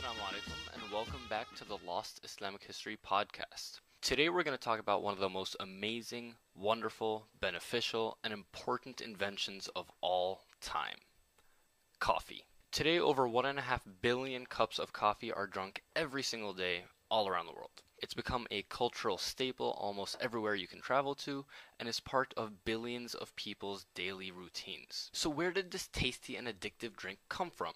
Assalamu alaikum and welcome back to the Lost Islamic History podcast. Today we're going to talk about one of the most amazing, wonderful, beneficial, and important inventions of all time. Coffee. Today over 1.5 billion cups of coffee are drunk every single day all around the world. It's become a cultural staple almost everywhere you can travel to and is part of billions of people's daily routines. So where did this tasty and addictive drink come from?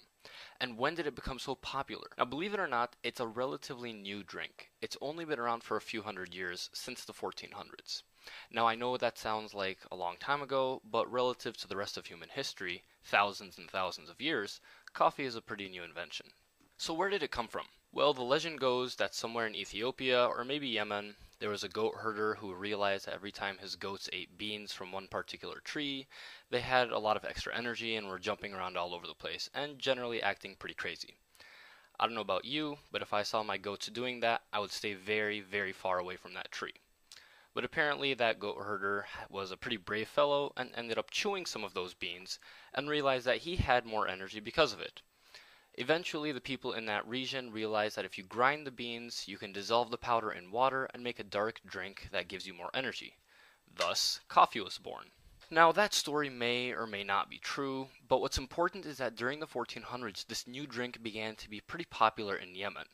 And when did it become so popular? Now, believe it or not, it's a relatively new drink. It's only been around for a few hundred years, since the 1400s. Now, I know that sounds like a long time ago, but relative to the rest of human history, thousands and thousands of years, coffee is a pretty new invention. So where did it come from? Well, the legend goes that somewhere in Ethiopia, or maybe Yemen, there was a goat herder who realized that every time his goats ate beans from one particular tree, they had a lot of extra energy and were jumping around all over the place, and generally acting pretty crazy. I don't know about you, but if I saw my goats doing that, I would stay very, very far away from that tree. But apparently that goat herder was a pretty brave fellow and ended up chewing some of those beans and realized that he had more energy because of it. Eventually, the people in that region realized that if you grind the beans, you can dissolve the powder in water and make a dark drink that gives you more energy. Thus, coffee was born. Now, that story may or may not be true, but what's important is that during the 1400s, this new drink began to be pretty popular in Yemen.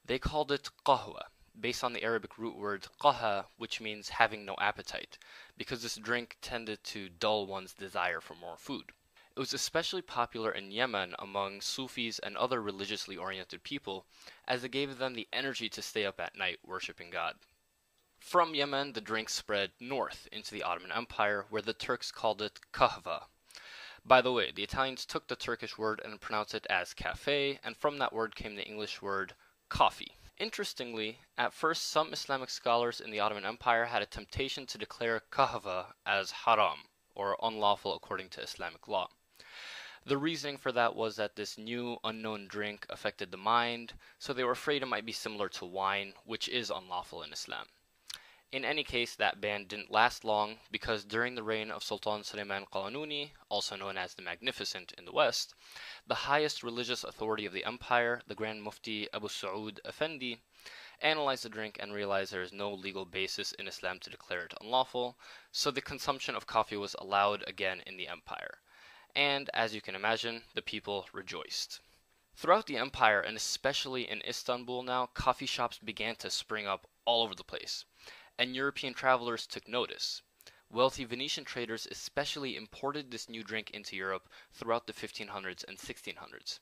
They called it qahwa, based on the Arabic root word qaha, which means having no appetite, because this drink tended to dull one's desire for more food. It was especially popular in Yemen among Sufis and other religiously oriented people, as it gave them the energy to stay up at night worshipping God. From Yemen, the drink spread north into the Ottoman Empire, where the Turks called it kahva. By the way, the Italians took the Turkish word and pronounced it as cafe, and from that word came the English word coffee. Interestingly, at first some Islamic scholars in the Ottoman Empire had a temptation to declare kahva as haram, or unlawful according to Islamic law. The reasoning for that was that this new, unknown drink affected the mind, so they were afraid it might be similar to wine, which is unlawful in Islam. In any case, that ban didn't last long, because during the reign of Sultan Suleiman Qanuni, also known as the Magnificent in the West, the highest religious authority of the empire, the Grand Mufti Abu Saud Effendi, analyzed the drink and realized there is no legal basis in Islam to declare it unlawful, so the consumption of coffee was allowed again in the empire. And, as you can imagine, the people rejoiced. Throughout the empire, and especially in Istanbul now, coffee shops began to spring up all over the place, and European travelers took notice. Wealthy Venetian traders especially imported this new drink into Europe throughout the 1500s and 1600s.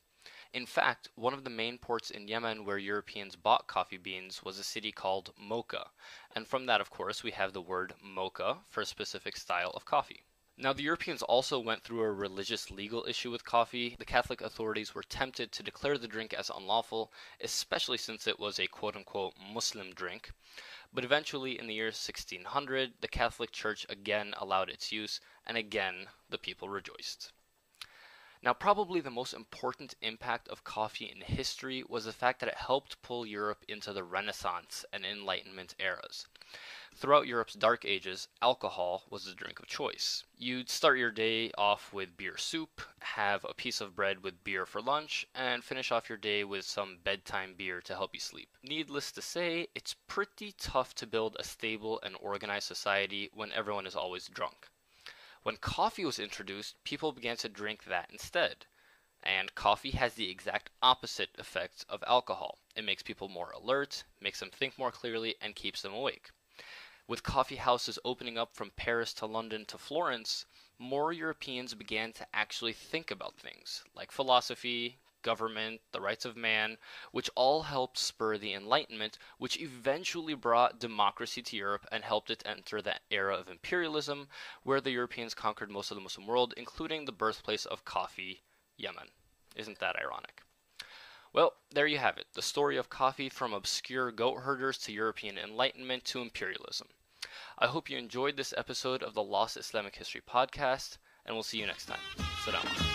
In fact, one of the main ports in Yemen where Europeans bought coffee beans was a city called Mocha, and from that, of course, we have the word mocha for a specific style of coffee. Now, the Europeans also went through a religious legal issue with coffee. The Catholic authorities were tempted to declare the drink as unlawful, especially since it was a quote-unquote Muslim drink. But eventually, in the year 1600, the Catholic Church again allowed its use, and again, the people rejoiced. Now, probably the most important impact of coffee in history was the fact that it helped pull Europe into the Renaissance and Enlightenment eras. Throughout Europe's Dark Ages, alcohol was the drink of choice. You'd start your day off with beer soup, have a piece of bread with beer for lunch, and finish off your day with some bedtime beer to help you sleep. Needless to say, it's pretty tough to build a stable and organized society when everyone is always drunk. When coffee was introduced, people began to drink that instead. And coffee has the exact opposite effect of alcohol. It makes people more alert, makes them think more clearly, and keeps them awake. With coffee houses opening up from Paris to London to Florence, more Europeans began to actually think about things like philosophy, government, the rights of man, which all helped spur the Enlightenment, which eventually brought democracy to Europe and helped it enter that era of imperialism, where the Europeans conquered most of the Muslim world, including the birthplace of coffee, Yemen. Isn't that ironic? Well, there you have it, the story of coffee from obscure goat herders to European Enlightenment to imperialism. I hope you enjoyed this episode of the Lost Islamic History podcast, and we'll see you next time. Salam.